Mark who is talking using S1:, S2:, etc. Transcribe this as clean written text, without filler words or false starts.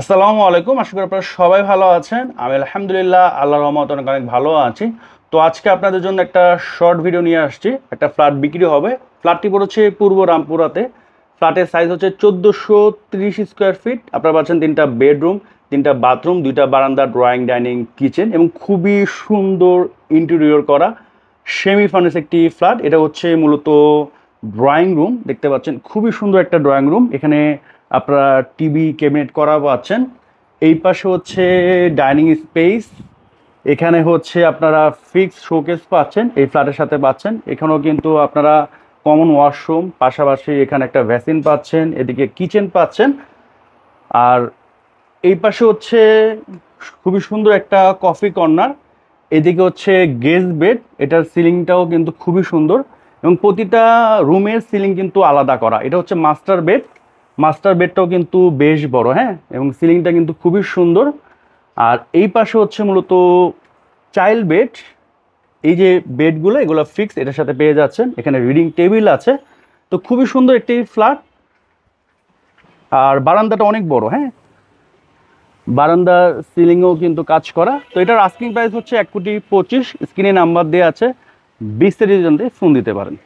S1: আসসালামু আলাইকুম। আশা করি আপনারা সবাই ভালো আছেন। আমি আলহামদুলিল্লাহ আল্লাহর রহমতে অনেক অনেক ভালো আছি। তো আজকে আপনাদের জন্য একটা শর্ট ভিডিও নিয়ে আসছি। একটা ফ্ল্যাট বিক্রি হবে। ফ্ল্যাটটি পড়েছে পূর্ব রামপুরাতে। ফ্ল্যাটের সাইজ হচ্ছে 1430 স্কোয়ার ফিট। আপনারা পাচ্ছেন 3টা বেডরুম, 3টা বাথরুম, 2টা বারান্দা, ড্রয়িং, ডাইনিং, কিচেন এবং খুবই সুন্দর ইন্টেরিয়র করা সেমি ফার্নিশ একটি ফ্ল্যাট। এটা হচ্ছে মূলত ড্রয়িং রুম। দেখতে পাচ্ছেন খুবই সুন্দর একটা ড্রয়িং রুম। এখানে আপনারা টিভি ক্যাবিনেট করা পাচ্ছেন। এই পাশে হচ্ছে ডাইনিং স্পেস। এখানে হচ্ছে আপনারা ফিক্সড শোকেস পাচ্ছেন, এই ফ্ল্যাটের সাথে পাচ্ছেন। এখানেও কিন্তু আপনারা কমন ওয়াশরুম, পাশাপাশি এখানে একটা ভ্যাসিন পাচ্ছেন, এদিকে কিচেন পাচ্ছেন। আর এই পাশে হচ্ছে খুবই সুন্দর একটা কফি কর্নার। এদিকে হচ্ছে গেস্ট বেড, এটার সিলিংটাও কিন্তু খুবই সুন্দর এবং প্রতিটা রুমের সিলিং কিন্তু আলাদা করা। এটা হচ্ছে মাস্টার বেড। মাস্টার বেডটাও কিন্তু বেশ বড়, হ্যাঁ, এবং সিলিংটা কিন্তু খুবই সুন্দর। আর এই পাশে হচ্ছে মূলত চাইল্ড বেড। এই যে বেডগুলো এগুলো ফিক্স এটার সাথে পেয়ে যাচ্ছেন। এখানে রিডিং টেবিল আছে। তো খুবই সুন্দর একটি ফ্ল্যাট। আর বারান্দাটা অনেক বড়, হ্যাঁ, বারান্দার সিলিংও কিন্তু কাজ করা। তো এটার আস্কিং প্রাইস হচ্ছে 1,25,00,000। স্ক্রিনে নাম্বার দেওয়া আছে, বিস্তারিত জানতে ফোন দিতে পারেন।